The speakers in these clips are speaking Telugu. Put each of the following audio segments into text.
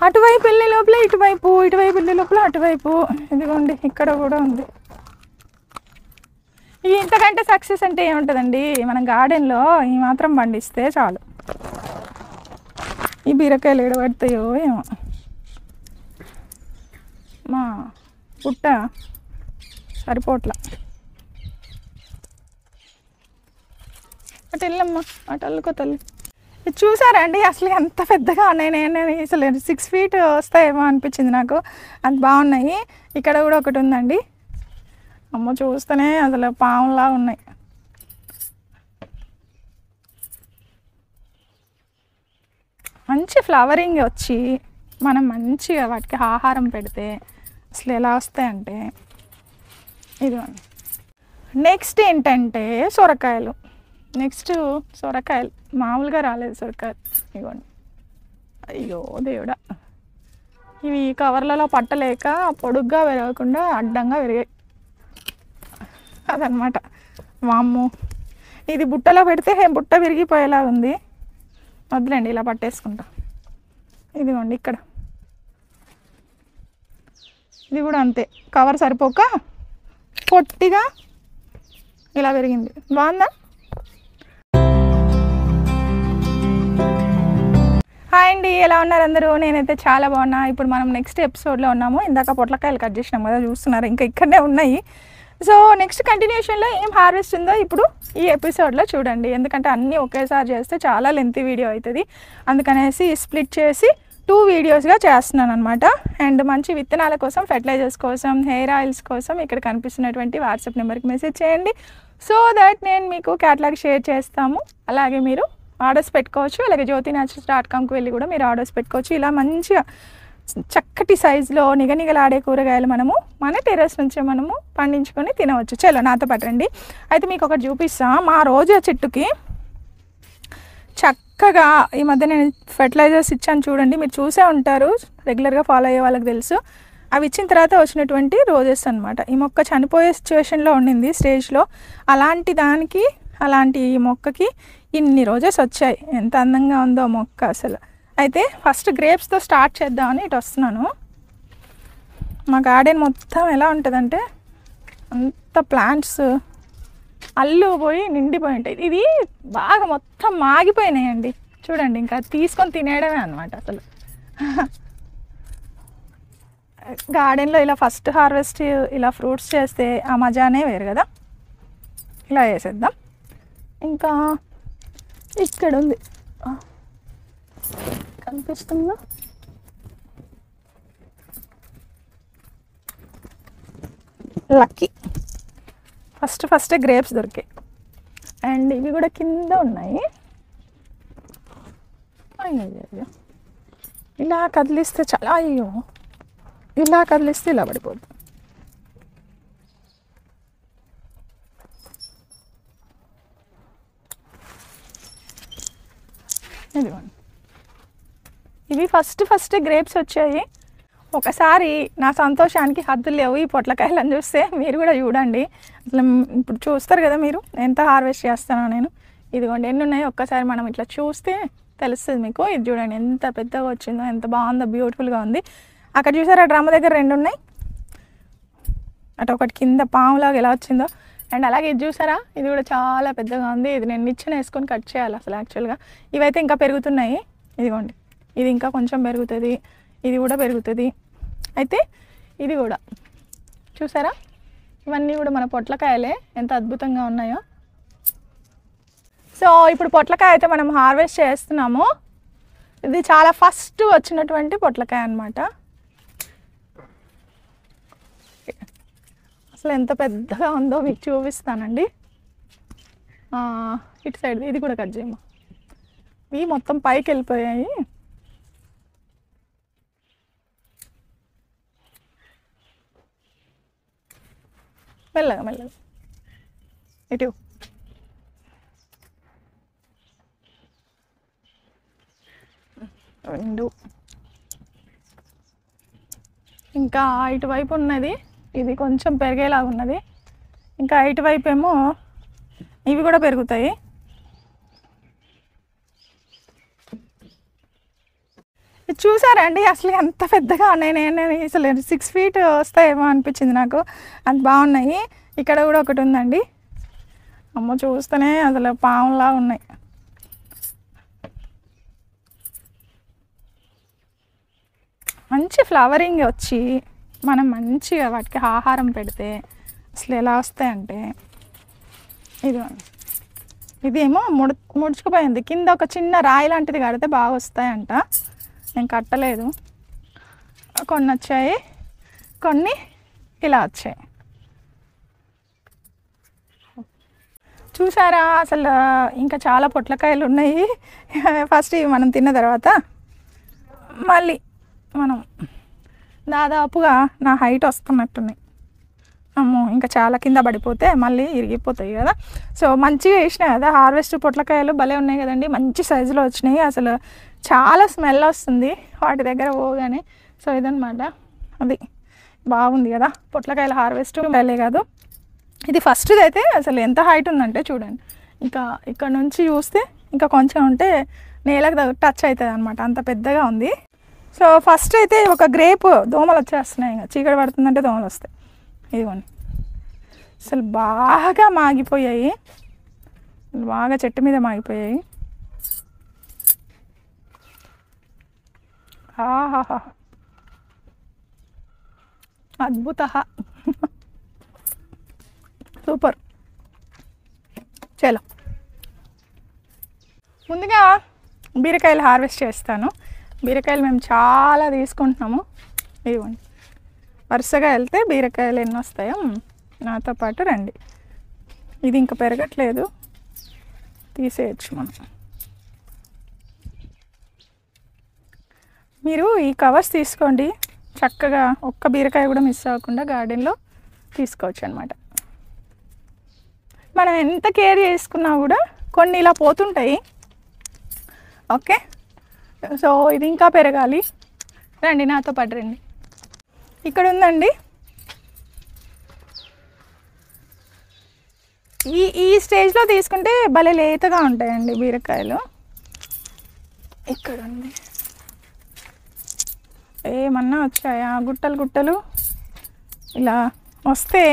అటువైపు వెళ్ళే లోపల ఇటువైపు, ఇటువైపు వెళ్ళే లోపల అటువైపు. ఇదిగోండి ఇక్కడ కూడా ఉంది. ఇది ఇంతకంటే సక్సెస్ అంటే ఏముంటుందండి, మనం గార్డెన్లో ఈ మాత్రం పండిస్తే చాలు. ఈ బీరకాయలు ఎడబడతాయో ఏమో. మా పుట్ట సరిపోట్లా. అటు వెళ్ళమ్మా, అటు అల్లుకో తల్లి. ఇది చూసారా అండి, అసలు ఎంత పెద్దగా ఉన్నాయి. నేను అసలు 6 feet వస్తాయేమో అనిపించింది నాకు, అంత బాగున్నాయి. ఇక్కడ కూడా ఒకటి ఉందండి. అమ్మ చూస్తేనే అసలు పాములా ఉన్నాయి. మంచి ఫ్లవరింగ్ వచ్చి మనం మంచిగా వాటికి ఆహారం పెడితే అసలు ఎలా వస్తాయంటే ఇదిగోండి. నెక్స్ట్ ఏంటంటే సొరకాయలు. సొరకాయలు మామూలుగా రాలేదు సొరకాయలు. ఇదిగోండి. అయ్యో దేవుడా, ఇవి కవర్లలో పట్టలేక పొడుగ్గా పెరగకుండా అడ్డంగా పెరిగాయి అదనమాట. వామ్ము, ఇది బుట్టలో పెడితే బుట్ట విరిగిపోయేలా ఉంది. వద్దులేండి, ఇలా పట్టేసుకుంటా. ఇదిగోండి ఇక్కడ ఇది కూడా అంతే, కవర్ సరిపోక పొట్టిగా ఇలా పెరిగింది. బాగుందా? హాయ్ అండి, ఎలా ఉన్నారు అందరూ? నేనైతే చాలా బాగున్నా. ఇప్పుడు మనం నెక్స్ట్ ఎపిసోడ్లో ఉన్నాము. ఇందాక పొట్లకాయలు కట్ చేసినాం కదా, చూస్తున్నారు, ఇంకా ఇక్కడనే ఉన్నాయి. సో నెక్స్ట్ కంటిన్యూషన్లో ఏం హార్వెస్ట్ ఉందో ఇప్పుడు ఈ ఎపిసోడ్లో చూడండి. ఎందుకంటే అన్నీ ఒకేసారి చేస్తే చాలా లెంతీ వీడియో అవుతుంది. అందుకనేసి స్ప్లిట్ చేసి 2 వీడియోస్గా చేస్తున్నాను అనమాట. అండ్ మంచి విత్తనాల కోసం, ఫెర్టిలైజర్స్ కోసం, హెయిర్ ఆయిల్స్ కోసం ఇక్కడ కనిపిస్తున్నటువంటి వాట్సాప్ నెంబర్కి మెసేజ్ చేయండి. సో దట్ నేను మీకు క్యాటలాగ్ షేర్ చేస్తాము. అలాగే మీరు ఆర్డర్స్ పెట్టుకోవచ్చు. అలాగే jyotinaturals.comకి వెళ్ళి కూడా మీరు ఆర్డర్స్ పెట్టుకోవచ్చు. ఇలా మంచిగా చక్కటి సైజులో నిగనిగలాడే కూరగాయలు మనము మన టెర్రస్ నుంచే మనము పండించుకొని తినవచ్చు. చలో నాతో పట్టండి. అయితే మీకు ఒకటి చూపిస్తా. మా రోజా చెట్టుకి చక్కగా ఈ మధ్య నేను ఫెర్టిలైజర్స్ ఇచ్చాను చూడండి. మీరు చూసే ఉంటారు, రెగ్యులర్గా ఫాలో అయ్యే వాళ్ళకి తెలుసు. అవి ఇచ్చిన తర్వాత వచ్చినటువంటి రోజెస్ అనమాట. ఈ మొక్క చనిపోయే సిచ్యువేషన్లో ఉండింది స్టేజ్లో. అలాంటి ఈ మొక్కకి ఇన్ని రోజెస్ వచ్చాయి. ఎంత అందంగా ఉందో మొక్క అసలు. అయితే ఫస్ట్ గ్రేప్స్తో స్టార్ట్ చేద్దామని ఇటు వస్తున్నాను. మా గార్డెన్ మొత్తం ఎలా ఉంటుందంటే అంత ప్లాంట్స్ అల్లుపోయి నిండిపోయి ఉంటాయి. ఇది బాగా మొత్తం మాగిపోయినాయండి చూడండి. ఇంకా తీసుకొని తినేయడమే అనమాట అసలు. గార్డెన్లో ఇలా ఫస్ట్ హార్వెస్ట్ ఇలా ఫ్రూట్స్ చేస్తే ఆ మజానే వేరు కదా. ఇలా వేసేద్దాం. ఇంకా ఇక్కడ ఉంది, కనిపిస్తుందా? లక్కీ ఫస్ట్ గ్రేప్స్ దొరికాయి. అండ్ ఇవి కూడా కింద ఉన్నాయి. అయ్యో, ఇలా కదిలిస్తే చాలా, అయ్యో ఇలా కదిలిస్తే ఇలా పడిపోతుంది. ఇదిగోండి, ఇవి ఫస్ట్ గ్రేప్స్ వచ్చాయి. ఒకసారి నా సంతోషానికి హద్దులు లేవు. ఈ పొట్లకాయలను చూస్తే మీరు కూడా చూడండి. అసలు ఇప్పుడు చూస్తారు కదా మీరు ఎంత హార్వెస్ట్ చేస్తానో నేను. ఇదిగోండి ఎన్ని ఉన్నాయి ఒక్కసారి మనం ఇట్లా చూస్తే తెలుస్తుంది మీకు. ఇది చూడండి ఎంత పెద్దగా వచ్చిందో, ఎంత బాగుందో, బ్యూటిఫుల్గా ఉంది. అక్కడ చూసారా డ్రమ్ దగ్గర 2 ఉన్నాయి. అటు ఒకటి కింద పాములాగా ఎలా వచ్చిందో. అండ్ అలాగే ఇది చూసారా, ఇది కూడా చాలా పెద్దగా ఉంది. ఇది నేను నిచ్చెన వేసుకొని కట్ చేయాలి అసలు యాక్చువల్గా. ఇవైతే ఇంకా పెరుగుతున్నాయి. ఇదిగోండి, ఇది ఇంకా కొంచెం పెరుగుతుంది, ఇది కూడా పెరుగుతుంది. అయితే ఇది కూడా చూసారా, ఇవన్నీ కూడా మన పొట్లకాయలే, ఎంత అద్భుతంగా ఉన్నాయో. సో ఇప్పుడు పొట్లకాయ అయితే మనం హార్వెస్ట్ చేస్తున్నాము. ఇది చాలా ఫస్ట్ వచ్చినటువంటి పొట్లకాయ అన్నమాట. అసలు ఎంత పెద్దగా ఉందో మీకు చూపిస్తానండి. ఇటు సైడ్ ఇది కూడా కట్ చేయమ్మా. ఇవి మొత్తం పైకి వెళ్ళిపోయాయి. మెల్లగా ఇటు రెండు, ఇంకా ఇటువైపు ఉన్నది, ఇది కొంచెం పెరిగేలాగా ఉన్నది. ఇంకా ఇటువైపు ఏమో ఇవి కూడా పెరుగుతాయి. ఇది చూసారా అండి అసలు ఎంత పెద్దగా ఉన్నాయి. నేను అసలు 6 feet వస్తాయేమో అనిపించింది నాకు, అంత బాగున్నాయి. ఇక్కడ కూడా ఒకటి ఉందండి, అమ్మ చూస్తేనే అసలు పాములా ఉన్నాయి. మంచి ఫ్లవరింగ్ వచ్చి మనం మంచిగా వాటికి ఆహారం పెడితే అసలు ఎలా వస్తాయంటే, ఇదేమో ముడుచుకుపోయింది. కింద ఒక చిన్న రాయి లాంటిది కడితే బాగా వస్తాయంట. నేను కట్టలేదు, కొన్ని వచ్చాయి, కొన్ని ఇలా వచ్చాయి. చూసారా అసలు ఇంకా చాలా పొట్లకాయలు ఉన్నాయి. ఫస్ట్ ఇవి మనం తిన్న తర్వాత మళ్ళీ మనం దాదాపుగా నా హైట్ వస్తున్నట్టున్నాయి. అమ్మో ఇంకా చాలా కింద పడిపోతే మళ్ళీ ఇరిగిపోతాయి కదా. సో మంచిగా వేసినాయి కదా హార్వెస్ట్. పొట్లకాయలు భలే ఉన్నాయి కదండి, మంచి సైజులో వచ్చినాయి. అసలు చాలా స్మెల్ వస్తుంది వాటి దగ్గర పోగానే. సో ఇదనమాట, అది బాగుంది కదా పొట్లకాయల హార్వెస్ట్. వెళ్ళే కాదు ఇది ఫస్ట్ది అయితే అసలు ఎంత హైట్ ఉందంటే చూడండి, ఇంకా ఇక్కడ నుంచి చూస్తే ఇంకా కొంచెం ఉంటే నేలకు టచ్ అవుతుంది అనమాట, అంత పెద్దగా ఉంది. సో ఫస్ట్ అయితే ఒక గ్రేప్ దోమలు వచ్చేస్తున్నాయి, ఇంకా చీకటి పడుతుందంటే దోమలు వస్తాయి. ఇదిగోండి అసలు బాగా మాగిపోయాయి, బాగా చెట్టు మీద మాగిపోయాయి. ఆహాహా అద్భుత, సూపర్. చలో ముందుగా బీరకాయలు హార్వెస్ట్ చేస్తాను. బీరకాయలు మేము చాలా తీసుకుంటున్నాము. ఇదిగోండి వరుసగా వెళ్తే బీరకాయలు ఎన్ని వస్తాయో నాతో పాటు రండి. ఇది ఇంకా పెరగట్లేదు, తీసేయచ్చు మనం. మీరు ఈ కవర్స్ తీసుకోండి, చక్కగా ఒక్క బీరకాయ కూడా మిస్ అవ్వకుండా గార్డెన్లో తీసుకోవచ్చు అనమాట. మనం ఎంత కేర్ చేసుకున్నా కూడా కొన్ని ఇలా పోతుంటాయి. ఓకే, సో ఇది ఇంకా పెరగాలి. రండి నాతో పాటు రండి. ఇక్కడ ఉందండి, ఈ స్టేజ్లో తీసుకుంటే భలే లేతగా ఉంటాయండి బీరకాయలు. ఇక్కడ ఉంది, ఏమన్నా వచ్చాయా గుట్టలు గుట్టలు ఇలా వస్తే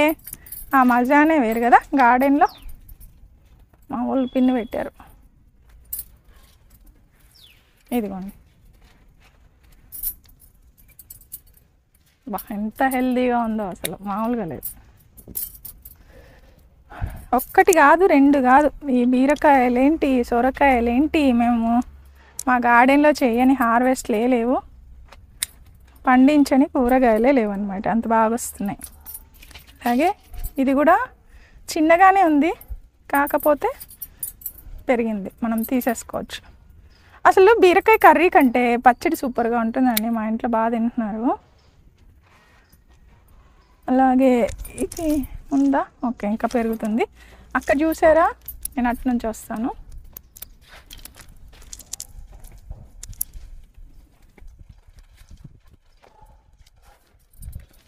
ఆ మజానే వేరు కదా. గార్డెన్లో మా వాళ్ళు పిన్ను పెట్టారు, ఇదిగోండి. బా ఎంత హెల్దీగా ఉందో అసలు మామూలుగా లేదు. ఒక్కటి కాదు, రెండు కాదు, ఈ బీరకాయలేంటి సొరకాయలేంటి మేము మా గార్డెన్లో చేయని హార్వెస్ట్ లేవు, పండించని కూరగాయలే లేవన్నమాట, అంత బాగా వస్తున్నాయి. అలాగే ఇది కూడా చిన్నగానే ఉంది, కాకపోతే పెరిగింది, మనం తీసేసుకోవచ్చు. అసలు బీరకాయ కర్రీ కంటే పచ్చడి సూపర్గా ఉంటుందండి, మా ఇంట్లో బాగా తింటున్నారు. అలాగే ఇది ఉందా, ఓకే ఇంకా పెరుగుతుంది. అక్కడ చూసారా, నేను అటు నుంచి వస్తాను.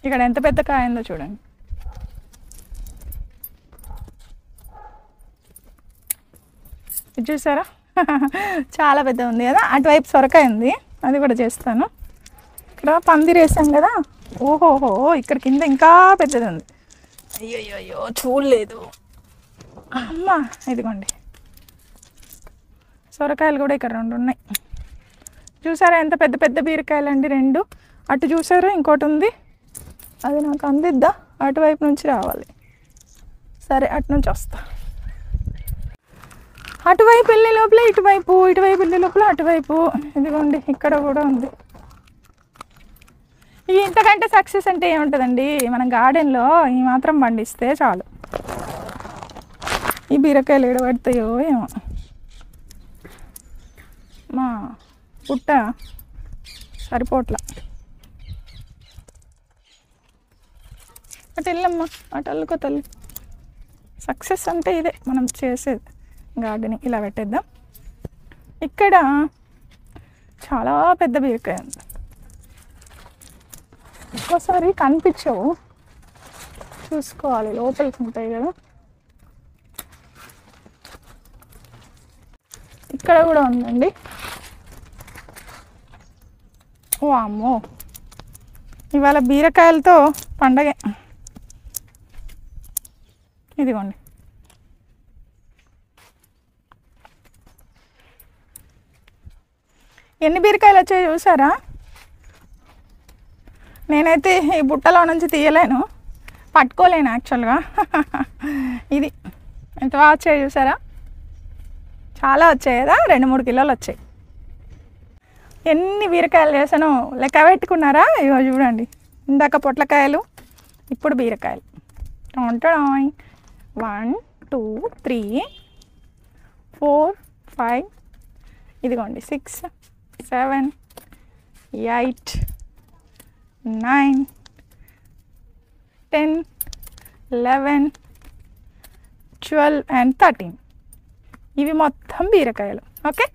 ఇక్కడ ఎంత పెద్ద కాయ ఉందో చూడండి. ఇది చూసారా చాలా పెద్ద ఉంది కదా. అటువైపు సొరకాయ ఉంది, అది కూడా చేస్తాను. ఇక్కడ పందిరి వేసాం కదా, ఓహోహో ఇక్కడ కింద ఇంకా పెద్దది ఉంది. అయ్యో చూడలేదు అమ్మా. ఇదిగోండి సొరకాయలు కూడా ఇక్కడ రెండు ఉన్నాయి. చూసారా ఎంత పెద్ద పెద్ద బీరకాయలు అండి, రెండు. అటు చూసారా ఇంకోటి ఉంది, అది నాకు అందిద్దా, అటువైపు నుంచి రావాలి. సరే అటు నుంచి వస్తా. అటువైపు వెళ్ళే లోపల ఇటువైపు, ఇటువైపు వెళ్ళే లోపల అటువైపు. ఇదిగోండి ఇక్కడ కూడా ఉంది. ఇది ఇంతకంటే సక్సెస్ అంటే ఏముంటుందండి, మన గార్డెన్లో ఈ మాత్రం పండిస్తే చాలు. ఈ బీరకాయలు ఎడబడతాయో ఏమో, మా పుట్ట సరిపోట్ల. అటు వెళ్ళమ్మా, అటు అల్లుకో తల్లి. సక్సెస్ అంటే ఇదే మనం చేసేది. గార్డెనింగ్ ఇలా పెట్టేద్దాం. ఇక్కడ చాలా పెద్ద బీరకాయ ఉంది, ఒక్కోసారి కనిపించవు, చూసుకోవాలి, లోపలికి ఉంటాయి కదా. ఇక్కడ కూడా ఉందండి. ఓ అమ్మో, ఇవాళ బీరకాయలతో పండగే. ఇదిగోండి, ఎన్ని బీరకాయలు వచ్చాయో చూసారా? నేనైతే ఈ బుట్టలో నుంచి తీయలేను, పట్టుకోలేను యాక్చువల్గా. ఇది ఎంత బాగా వచ్చాయో చూసారా? చాలా వచ్చాయి కదా, 2-3 కిలోలు వచ్చాయి. ఎన్ని బీరకాయలు చేశానో లెక్క పెట్టుకున్నారా? ఇగో చూడండి, ఇందాక పొట్లకాయలు, ఇప్పుడు బీరకాయలు. 1 2 3 4 5, ఇదిగోండి 6 7 8 9 10 11 12 and 13. ఇవి మొత్తం బీరకాయలు. ఓకే,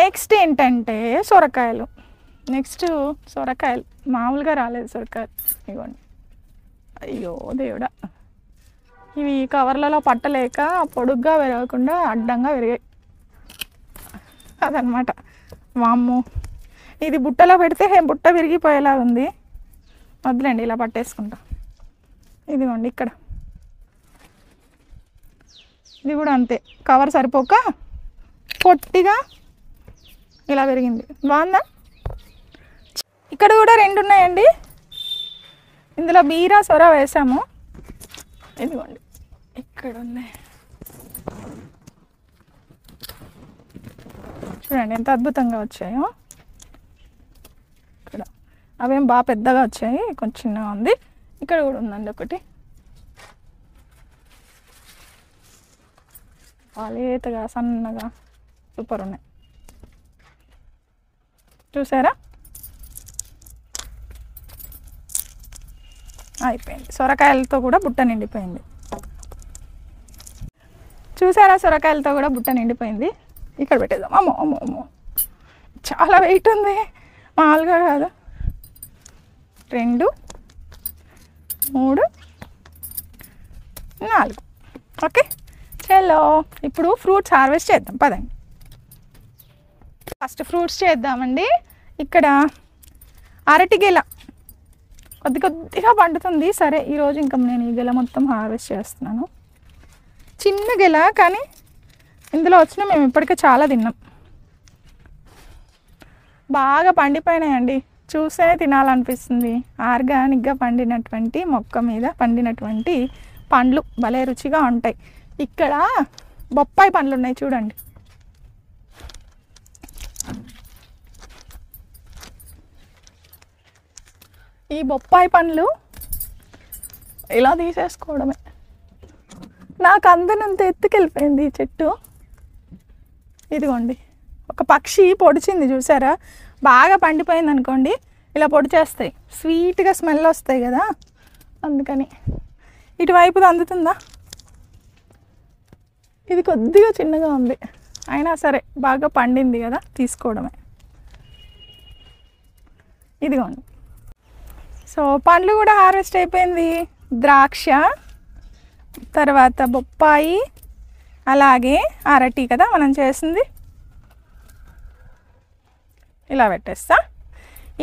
నెక్స్ట్ ఏంటంటే సొరకాయలు. సొరకాయలు మామూలుగా రాలేదు సొరకాయలు. ఇవ్వండి, అయ్యో దేవుడా, ఇవి కవర్లలో పట్టలేక పొడుగ్గా పెరగకుండా అడ్డంగా పెరిగాయి అదనమాట. వామ్మో, ఇది బుట్టలో పెడితే బుట్ట విరిగిపోయేలా ఉంది. వద్దులేండి, ఇలా పట్టేసుకుంటా. ఇదిగోండి ఇక్కడ, ఇది కూడా అంతే, కవర్ సరిపోక పొట్టిగా ఇలా పెరిగింది. బాగుందా? ఇక్కడ కూడా 2 ఉన్నాయండి. ఇందులో బీర సొర వేసాము. ఇదిగోండి ఇక్కడ ఉన్నాయి, చూడండి ఎంత అద్భుతంగా వచ్చాయో. ఇక్కడ అవేం బాగా పెద్దగా వచ్చాయి, కొంచెం చిన్నగా ఉంది. ఇక్కడ కూడా ఉందండి ఒకటి, లేతగా సన్నగా సూపర్ ఉన్నాయి. చూసారా? అయిపోయింది, సొరకాయలతో కూడా బుట్ట నిండిపోయింది. చూసారా? సొరకాయలతో కూడా బుట్ట నిండిపోయింది. ఇక్కడ పెట్టేద్దాం. అమ్మో అమ్మో అమ్మో, చాలా వెయిట్ ఉంది, మామూలుగా కాదు. 2 3 4. ఓకే చలో, ఇప్పుడు ఫ్రూట్స్ హార్వెస్ట్ చేద్దాం పదండి. ఫస్ట్ ఫ్రూట్స్ చేద్దామండి. ఇక్కడ అరటి గెల కొద్దిగా పండుతుంది. సరే, ఈరోజు ఇంకా నేను ఈ గెల మొత్తం హార్వెస్ట్ చేస్తున్నాను. చిన్న గెల, కానీ ఇందులో వచ్చిన మేము ఇప్పటికే చాలా తిన్నాం. బాగా పండిపోయినాయండి, చూస్తేనే తినాలనిపిస్తుంది. ఆర్గానిక్గా పండినటువంటి మొక్క మీద పండినటువంటి పండ్లు భలే రుచిగా ఉంటాయి. ఇక్కడ బొప్పాయి పండ్లు ఉన్నాయి చూడండి. ఈ బొప్పాయి పండ్లు ఇలా తీసేసుకోవడమే. నాకు అందనంత ఎత్తుకెళ్ళిపోయింది ఈ చెట్టు. ఇదిగోండి, ఒక పక్షి పొడిచింది చూసారా? బాగా పండిపోయింది అనుకోండి, ఇలా పొడిచేస్తాయి, స్వీట్గా స్మెల్ వస్తాయి కదా, అందుకని. ఇటువైపుది అందుతుందా? ఇది కొద్దిగా చిన్నగా ఉంది, అయినా సరే బాగా పండింది కదా, తీసుకోవడమే. ఇదిగోండి, సో పండ్లు కూడా హార్వెస్ట్ అయిపోయింది. ద్రాక్ష, తర్వాత బొప్పాయి, అలాగే అరటి కదా మనం చేసింది. ఇలా పెట్టేస్తా.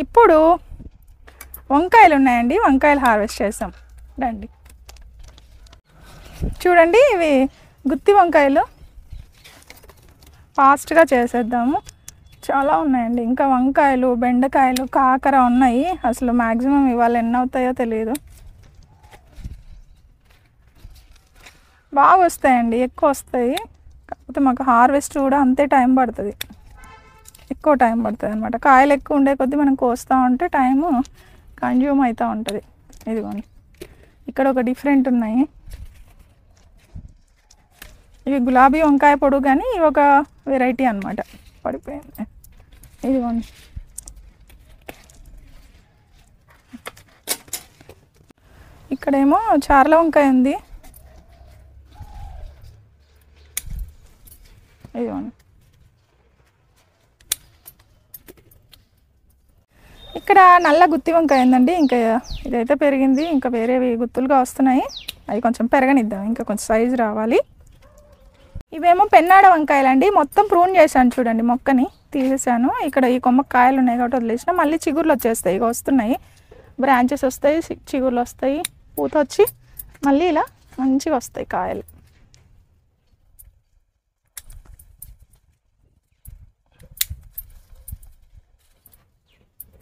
ఇప్పుడు వంకాయలు ఉన్నాయండి, వంకాయలు హార్వెస్ట్ చేసాం. రండి చూడండి, ఇవి గుత్తి వంకాయలు. ఫాస్ట్గా చేసేద్దాము. చాలా ఉన్నాయండి ఇంకా వంకాయలు, బెండకాయలు, కాకర ఉన్నాయి. అసలు మ్యాక్సిమం ఇవాళ ఎన్ని అవుతాయో తెలియదు. బాగా వస్తాయండి, ఎక్కువ వస్తాయి. కాకపోతే మాకు హార్వెస్ట్ కూడా అంతే టైం పడుతుంది, ఎక్కువ టైం పడుతుంది అనమాట. కాయలు ఎక్కువ ఉండే కొద్దీ మనం కోస్తూ ఉంటే టైము కన్జ్యూమ్ అవుతూ ఉంటుంది. ఇదిగోండి, ఇక్కడ ఒక డిఫరెంట్ ఉన్నాయి. ఇవి గులాబీ వంకాయ పొడుగు, కానీ ఇవి ఒక వెరైటీ అనమాట. పడిపోయింది. ఇదిగోండి, ఇక్కడేమో చార్ల వంకాయ ఉంది. ఇదిగోండి, ఇక్కడ నల్ల గుత్తి వంకాయ ఉందండి. ఇంకా ఇదైతే పెరిగింది, ఇంకా వేరేవి గుత్తులుగా వస్తున్నాయి. అవి కొంచెం పెరగనిద్దాం, ఇంకా కొంచెం సైజు రావాలి. ఇవేమో పెన్నాడ వంకాయలండి. మొత్తం ప్రూన్ చేశాను చూడండి మొక్కని. తీసేసాను. ఇక్కడ ఈ కొమ్మకి కాయలు ఉన్నాయి కాబట్టి వదిలేసిన. మళ్ళీ చిగుర్లు వచ్చేస్తాయి, ఇక వస్తున్నాయి, బ్రాంచెస్ వస్తాయి, చిగుర్లు వస్తాయి, పూత వచ్చి మళ్ళీ ఇలా మంచిగా వస్తాయి కాయలు.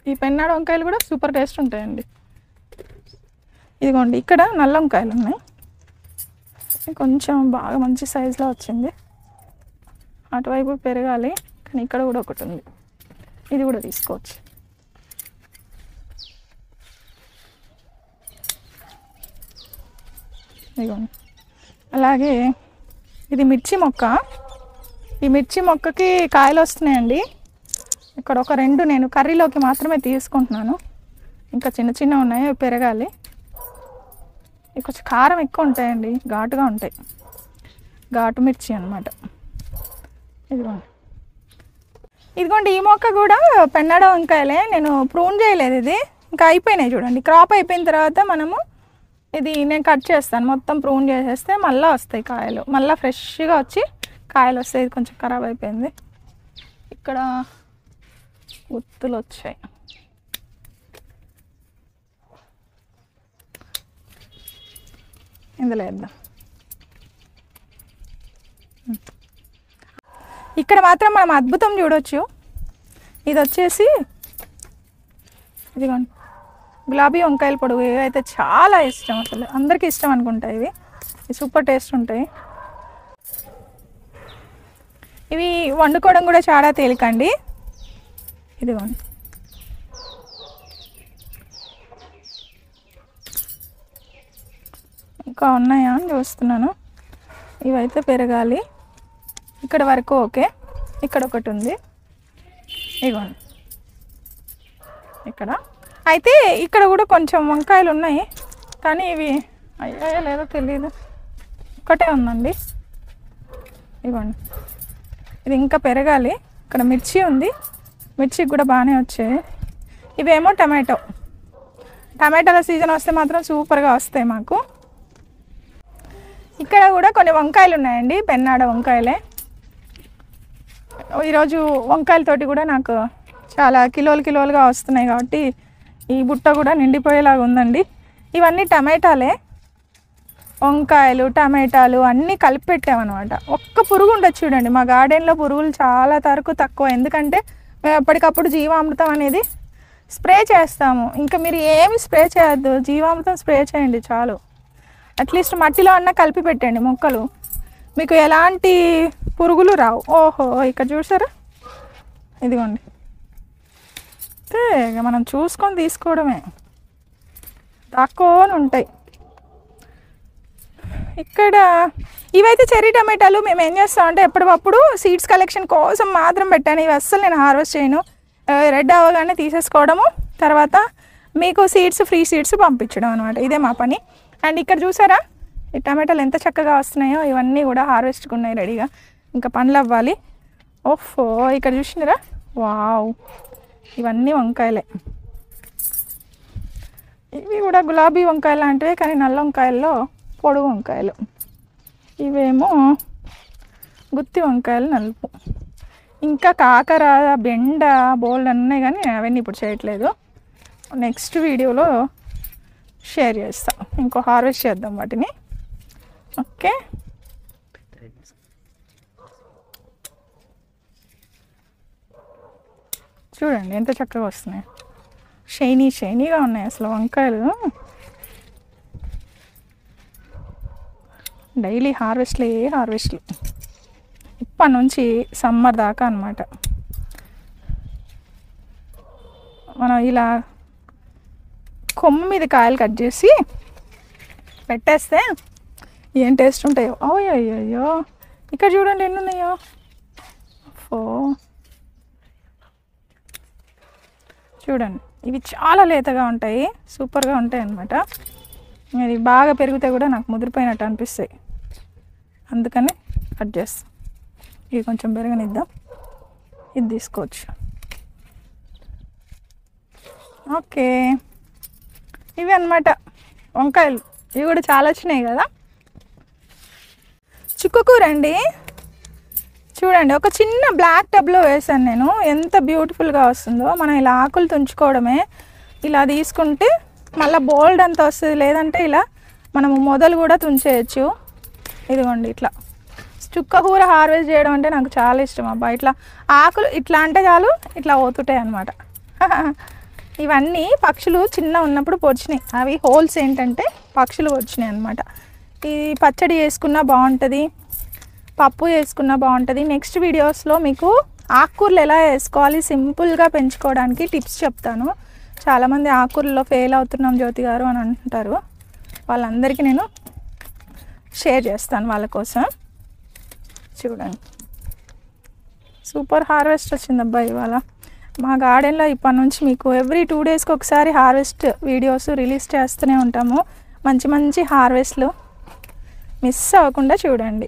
ఈ పెన్నాడు వంకాయలు కూడా సూపర్ టేస్ట్ ఉంటాయండి. ఇదిగోండి ఇక్కడ నల్ల వంకాయలు ఉన్నాయి, కొంచెం బాగా మంచి సైజులో వచ్చింది. అటువైపు పెరగాలి, కానీ ఇక్కడ కూడా ఒకటి ఉంది, ఇది కూడా తీసుకోవచ్చు. ఇదిగోండి. అలాగే ఇది మిర్చి మొక్క. ఈ మిర్చి మొక్కకి కాయలు వస్తున్నాయండి. ఇక్కడ ఒక 2 నేను కర్రీలోకి మాత్రమే తీసుకుంటున్నాను, ఇంకా చిన్న చిన్న ఉన్నాయి, అవి పెరగాలి. ఇవి కొంచెం కారం ఎక్కువ ఉంటాయండి, ఘాటుగా ఉంటాయి, ఘాటు మిర్చి అన్నమాట. ఇదిగోండి ఈ మొక్క కూడా పెన్నాడ వంకాయలే, నేను ప్రూన్ చేయలేదు, ఇది ఇంకా అయిపోయినాయి చూడండి. క్రాప్ అయిపోయిన తర్వాత మనము ఇది నేను కట్ చేస్తాను, మొత్తం ప్రూన్ చేసేస్తే మళ్ళీ వస్తాయి కాయలు, మళ్ళీ ఫ్రెష్గా వచ్చి కాయలు వస్తాయి. ఇది కొంచెం ఖరాబ్ అయిపోయింది, ఇక్కడ గుత్తులు వచ్చాయి. ఇందులో వేద్దాం. ఇక్కడ మాత్రం మనం అద్భుతం చూడొచ్చు. ఇది వచ్చేసి ఇదిగోండి గులాబీ వంకాయల పొడుగు, ఇవి అయితే చాలా ఇష్టం, అసలు అందరికీ ఇష్టం అనుకుంటా. ఇవి సూపర్ టేస్ట్ ఉంటాయి. ఇవి వండుకోవడం కూడా చాలా తేలికండి. ఇదిగోండి ఇంకా ఉన్నాయా అని చూస్తున్నాను, ఇవైతే పెరగాలి. ఇక్కడ వరకు ఓకే, ఇక్కడ ఒకటి ఉంది, ఇదిగోండి ఇక్కడ. అయితే ఇక్కడ కూడా కొంచెం వంకాయలు ఉన్నాయి, కానీ ఇవి అయ్యాయో లేదో తెలియదు, ఒకటే ఉందండి. ఇదిగోండి ఇది ఇంకా పెరగాలి. ఇక్కడ మిర్చి ఉంది, మిర్చికి కూడా బాగానే వచ్చాయి. ఇవేమో టమాటోల సీజన్ వస్తే మాత్రం సూపర్గా వస్తాయి మాకు. ఇక్కడ కూడా కొన్ని వంకాయలు ఉన్నాయండి, పెన్నాడ వంకాయలే. ఈరోజు వంకాయలతోటి కూడా నాకు చాలా కిలోలుగా వస్తున్నాయి కాబట్టి ఈ బుట్ట కూడా నిండిపోయేలాగా ఉందండి. ఇవన్నీ టమాటాలే, వంకాయలు టమాటాలు అన్నీ కలిపి పెట్టామన్నమాట. ఒక్క పురుగు ఉండదు చూడండి, మా గార్డెన్లో పురుగులు చాలా తక్కువ, ఎందుకంటే మేము ఎప్పటికప్పుడు జీవామృతం అనేది స్ప్రే చేస్తాము. ఇంకా మీరు ఏమి స్ప్రే చేయొద్దు, జీవామృతం స్ప్రే చేయండి చాలు. అట్లీస్ట్ మట్టిలో అన్న కలిపి పెట్టండి మొక్కలు, మీకు ఎలాంటి పురుగులు రావు. ఓహో ఇక్కడ చూసారా, ఇదిగోండి ఇక మనం చూసుకొని తీసుకోవడమే, తక్కువని ఉంటాయి. ఇక్కడ ఇవైతే చెర్రీ టమాటాలు. మేము ఏం చేస్తామంటే ఎప్పటికప్పుడు సీడ్స్ కలెక్షన్ కోసం మాత్రం పెట్టాను, ఇవి అస్సలు నేను హార్వెస్ట్ చేయను. రెడ్ అవ్వగానే తీసేసుకోవడము, తర్వాత మీకు ఫ్రీ సీడ్స్ పంపించడం అనమాట, ఇదే మా పని. అండ్ ఇక్కడ చూసారా ఈ టమాటాలు ఎంత చక్కగా వస్తున్నాయో, ఇవన్నీ కూడా హార్వెస్ట్కి ఉన్నాయి రెడీగా, ఇంకా పండ్లు అవ్వాలి. ఓఫో ఇక్కడ చూసినారా, వావ్ ఇవన్నీ వంకాయలే. ఇవి కూడా గులాబీ వంకాయలు లాంటివే, కానీ నల్ల వంకాయల్లో పొడుగు వంకాయలు. ఇవేమో గుత్తి వంకాయలు నలుపు. ఇంకా కాకర బెండ బోల్డ్ ఉన్నాయి, కానీ అవన్నీ ఇప్పుడు చేయట్లేదు, నెక్స్ట్ వీడియోలో షేర్ చేస్తాం. ఇంకో హార్వెస్ట్ చేద్దాం వాటిని. ఓకే చూడండి ఎంత చక్కగా వస్తున్నాయి, షైనీగా ఉన్నాయి అసలు వంకాయలు. డైలీ హార్వెస్ట్లు ఇప్పటి నుంచి సమ్మర్ దాకా అన్నమాట. మనం ఇలా కొమ్మ మీద కాయలు కట్ చేసి పెట్టేస్తే ఏం టేస్ట్ ఉంటాయో. అయ్యో ఇక్కడ చూడండి ఎన్ని ఉన్నాయో. చూడండి ఇవి చాలా లేతగా ఉంటాయి, సూపర్గా ఉంటాయి అన్నమాట. ఇది బాగా పెరిగితే కూడా నాకు ముదిరిపోయినట్టు అనిపిస్తాయి, అందుకని కట్ చేస్తాం. ఇవి కొంచెం పెరగనిద్దాం, ఇది తీసుకోవచ్చు. ఓకే ఇవి అన్నమాట వంకాయలు, ఇవి కూడా చాలా వచ్చినాయి కదా. చుక్కకూర అండి, చూడండి ఒక చిన్న బ్లాక్ టబ్లో వేసాను నేను. ఎంత బ్యూటిఫుల్గా వస్తుందో. మనం ఇలా ఆకులు తుంచుకోవడమే. ఇలా తీసుకుంటే మళ్ళీ బోల్డ్ అంత వస్తుంది. లేదంటే ఇలా మనము మొదలు కూడా తుంచేయచ్చు. ఇదిగోండి ఇట్లా. చుక్క కూర హార్వెస్ట్ చేయడం అంటే నాకు చాలా ఇష్టం అబ్బా. ఇట్లా ఆకులు ఇట్లా అంటే చాలు ఇట్లా పోతుంటాయి అన్నమాట. ఇవన్నీ పక్షులు చిన్న ఉన్నప్పుడు పొడిచినాయి. అవి హోల్స్ ఏంటంటే పక్షులు వచ్చినాయి అన్నమాట. ఈ పచ్చడి చేసుకున్నా బాగుంటుంది, పప్పు చేసుకున్నా బాగుంటుంది. నెక్స్ట్ వీడియోస్లో మీకు ఆకుకూరలు ఎలా వేసుకోవాలి సింపుల్గా పెంచుకోవడానికి టిప్స్ చెప్తాను. చాలామంది ఆకుకూరలో ఫెయిల్ అవుతున్నాం జ్యోతి గారు అని అంటారు. వాళ్ళందరికీ నేను షేర్ చేస్తాను వాళ్ళ కోసం. చూడండి సూపర్ హార్వెస్ట్ వచ్చింది అబ్బాయి ఇవాళ మా గార్డెన్లో. ఇప్పటి నుంచి మీకు ఎవ్రీ 2 డేస్కి ఒకసారి హార్వెస్ట్ వీడియోస్ రిలీజ్ చేస్తూనే ఉంటాము. మంచి మంచి హార్వెస్ట్లు మిస్ అవ్వకుండా చూడండి.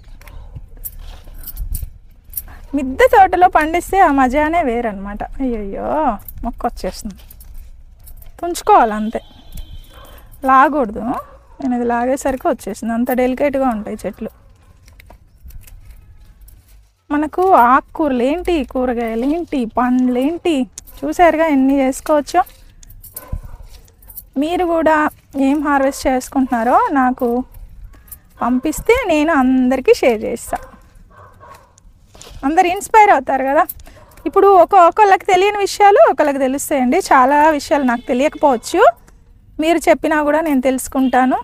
మిద్దె తోటలో పండిస్తే ఆ మజానే వేరనమాట. అయ్యయ్యో మొక్క వచ్చేస్తుంది. తుంచుకోవాలి అంతే, లాగకూడదు. నేను ఇది లాగేసరికి వచ్చేసింది. అంత డెలికేట్గా ఉంటాయి చెట్లు. మనకు ఆకుకూరలు ఏంటి, కూరగాయలు ఏంటి, పండ్లు ఏంటి, చూసారుగా ఎన్ని చేసుకోవచ్చో. మీరు కూడా ఏం హార్వెస్ట్ చేసుకుంటున్నారో నాకు పంపిస్తే నేను అందరికీ షేర్ చేస్తాను. అందరు ఇన్స్పైర్ అవుతారు కదా. ఇప్పుడు ఒకళ్ళకి తెలియని విషయాలు ఒకళ్ళకి తెలుస్తాయండి. చాలా విషయాలు నాకు తెలియకపోవచ్చు, మీరు చెప్పినా కూడా నేను తెలుసుకుంటాను,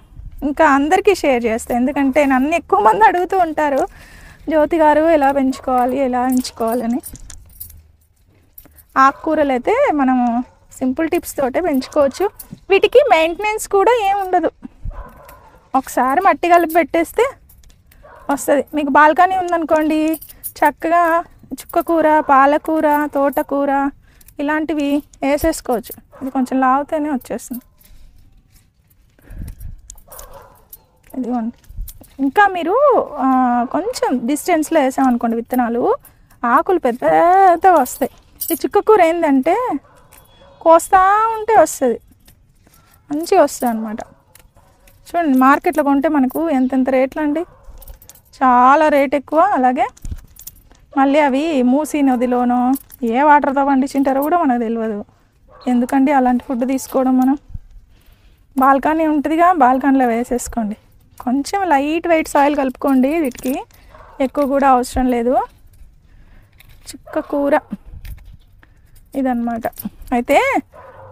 ఇంకా అందరికీ షేర్ చేస్తాను. ఎందుకంటే నన్ను ఎక్కువ మంది అడుగుతూ ఉంటారు, జ్యోతి గారు ఎలా పెంచుకోవాలి ఎలా పెంచుకోవాలని. ఆకుకూరలు అయితే మనము సింపుల్ టిప్స్ తోటే పెంచుకోవచ్చు. వీటికి మెయింటెనెన్స్ కూడా ఏముండదు. ఒకసారి మట్టి కలిపి పెట్టేస్తే వస్తుంది. మీకు బాల్కనీ ఉందనుకోండి, చక్కగా చుక్కకూర, పాలకూర, తోటకూర ఇలాంటివి వేసేసుకోవచ్చు. ఇది కొంచెం లాగితేనే వచ్చేస్తుంది. ఇదిగోండి. ఇంకా మీరు కొంచెం డిస్టెన్స్లో వేసామనుకోండి విత్తనాలు, ఆకులు పెద్ద పెద్దగా వస్తాయి. ఈ చుక్కకూర ఏంటంటే కోస్తూ ఉంటే వస్తుంది, మంచిగా వస్తుంది అనమాట. చూడండి మార్కెట్లో కొంటే మనకు ఎంతెంత రేట్లు అండి, చాలా రేట్ ఎక్కువ. అలాగే మళ్ళీ అవి మూసి నదిలోనో ఏ వాటర్తో పండించింటారో కూడా మనకు తెలియదు. ఎందుకండి అలాంటి ఫుడ్ తీసుకోవడం. మనం బాల్కనీ ఉంటుందిగా, బాల్కనీలో వేసేసుకోండి. కొంచెం లైట్ వెయిట్ సాయిల్ కలుపుకోండి, వీటికి ఎక్కువ కూడా అవసరం లేదు. చుక్కకూర ఇదన్నమాట. అయితే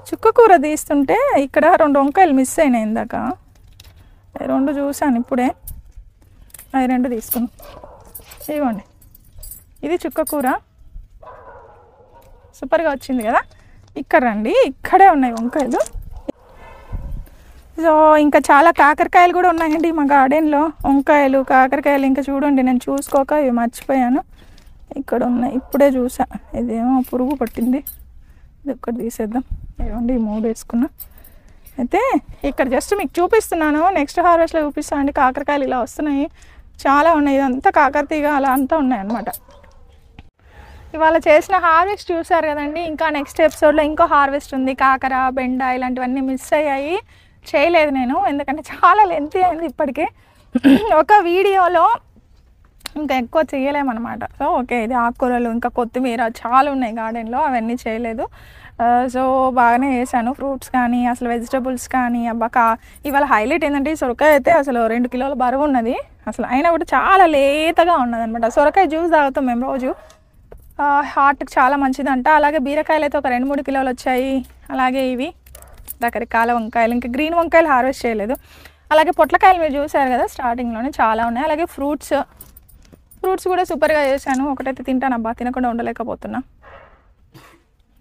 చుక్కకూర తీస్తుంటే ఇక్కడ 2 వంకాయలు మిస్ అయినాయి ఇందాక. 2 చూసాను ఇప్పుడే, అవి 2 తీసుకున్నాం. ఇవ్వండి, ఇది చుక్కకూర సూపర్గా వచ్చింది కదా. ఇక్కడ రండి, ఇక్కడే ఉన్నాయి వంకాయలు. సో ఇంకా చాలా కాకరకాయలు కూడా ఉన్నాయండి మా గార్డెన్లో. వంకాయలు, కాకరకాయలు ఇంకా చూడండి, నేను చూసుకోక ఇవి మర్చిపోయాను. ఇక్కడ ఉన్నాయి, ఇప్పుడే చూసా. ఇదేమో పురుగు పట్టింది, ఇది ఒక్కటి తీసేద్దాం. ఇవ్వండి, 3 వేసుకున్నా. అయితే ఇక్కడ జస్ట్ మీకు చూపిస్తున్నాను, నెక్స్ట్ హార్వెస్ట్లో చూపిస్తాను అండి. కాకరకాయలు ఇలా వస్తున్నాయి, చాలా ఉన్నాయి. ఇదంతా కాకరతీగ అలా అంతా ఉన్నాయన్నమాట. ఇవాళ చేసిన హార్వెస్ట్ చూసారు కదండి. ఇంకా నెక్స్ట్ ఎపిసోడ్లో ఇంకో హార్వెస్ట్ ఉంది. కాకర, బెండ ఇలాంటివన్నీ మిస్ అయ్యాయి, చేయలేదు నేను, ఎందుకంటే చాలా లెంతీ అయింది ఇప్పటికే. ఒక వీడియోలో ఇంకా ఎక్కువ చేయలేమన్నమాట. సో ఓకే, ఇది ఆకుకూరలు ఇంకా కొత్తిమీర చాలా ఉన్నాయి గార్డెన్లో, అవన్నీ చేయలేదు. సో బాగానే వేసాను. ఫ్రూట్స్ కానీ అసలు వెజిటబుల్స్ కానీ అబ్బా. ఇవాళ హైలైట్ ఏంటంటే ఈ సొరకాయ అయితే అసలు 2 కిలోల బరువు ఉన్నది అసలు. అయినా కూడా చాలా లేతగా ఉన్నది అనమాట. సొరకాయ జ్యూస్ తాగుతాం మేము రోజు, హార్ట్కి చాలా మంచిదంట. అలాగే బీరకాయలు అయితే ఒక 2-3 కిలోలు వచ్చాయి. అలాగే ఇవి రకరకాల వంకాయలు, ఇంకా గ్రీన్ వంకాయలు హార్వెస్ట్ చేయలేదు. అలాగే పొట్లకాయలు మీరు చూసారు కదా స్టార్టింగ్లోనే, చాలా ఉన్నాయి. అలాగే ఫ్రూట్స్ కూడా సూపర్గా చేశాను. ఒకటైతే తింటాను అబ్బా, తినకుండా ఉండలేకపోతున్నా.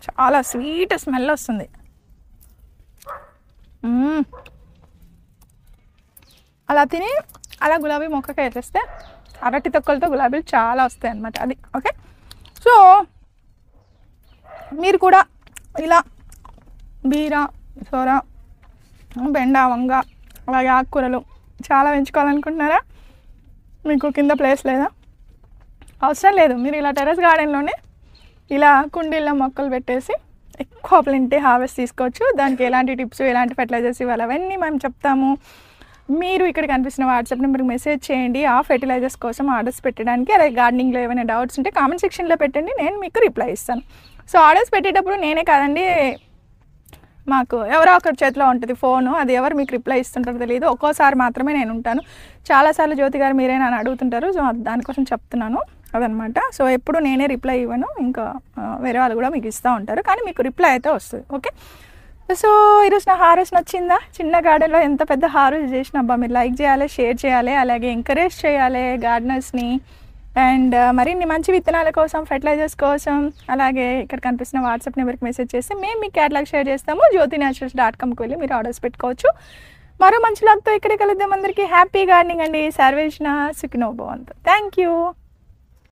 చాలా స్వీట్ స్మెల్ వస్తుంది. అలా తిని అలా గులాబీ మొక్కకి వేసేస్తే అరటి తొక్కలతో గులాబీలు చాలా వస్తాయి అన్నమాట. అది ఓకే. సో మీరు కూడా ఇలా బీర, సొర, బెండ, వంగ అలాగే ఆకుకూరలు చాలా పెంచుకోవాలనుకుంటున్నారా? మీకు కింద ప్లేస్ లేదా? అవసరం లేదు, మీరు ఇలా టెర్రస్ గార్డెన్లోనే ఇలా కుండీల్లో మొక్కలు పెట్టేసి ఎక్కువ ప్లెంటీ హార్వెస్ట్ తీసుకోవచ్చు. దానికి ఎలాంటి టిప్స్, ఎలాంటి ఫెర్టిలైజర్స్ ఇవ్వాలి అవన్నీ మేము చెప్తాము. మీరు ఇక్కడ కనిపిస్తున్న వాట్సాప్ నెంబర్కి మెసేజ్ చేయండి ఆ ఫెర్టిలైజర్స్ కోసం ఆర్డర్స్ పెట్టడానికి. అలాగే గార్డెనింగ్లో ఏమైనా డౌట్స్ ఉంటే కామెంట్ సెక్షన్లో పెట్టండి, నేను మీకు రిప్లై ఇస్తాను. సో ఆర్డర్స్ పెట్టేటప్పుడు నేనే కాదండి, మాకు ఎవరో ఒకరి చేతిలో ఉంటుంది ఫోను, అది ఎవరు మీకు రిప్లై ఇస్తుంటారో తెలియదు. ఒక్కోసారి మాత్రమే నేను ఉంటాను. చాలాసార్లు జ్యోతి గారు మీరే నన్ను అడుగుతుంటారు, సో దానికోసం చెప్తున్నాను అదనమాట. సో ఎప్పుడు నేనే రిప్లై ఇవ్వను, ఇంకా వేరే వాళ్ళు కూడా మీకు ఇస్తూ ఉంటారు, కానీ మీకు రిప్లై అయితే వస్తుంది. ఓకే, సో ఈరోజు నా హార్వెస్ట్ నచ్చిందా? చిన్న గార్డెన్లో ఎంత పెద్ద హార్వెస్ట్ చేసిన అబ్బా, మీరు లైక్ చేయాలి, షేర్ చేయాలి, అలాగే ఎంకరేజ్ చేయాలి గార్డెనర్స్ని. అండ్ మరిన్ని మంచి విత్తనాల కోసం, ఫెర్టిలైజర్స్ కోసం అలాగే ఇక్కడ కనిపిస్తున్న వాట్సాప్ నెంబర్కి మెసేజ్ చేస్తే మేము మీ క్యాటలాగ్ షేర్ చేస్తాము. jyotinaturals.comకి వెళ్ళి మీరు ఆర్డర్స్ పెట్టుకోవచ్చు. మరో మంచి లాగ్తో ఇక్కడే కలుద్దాం. అందరికీ హ్యాపీ గార్డెనింగ్ అండి. సర్వేషణ సుఖినో భవంతు. Thank you.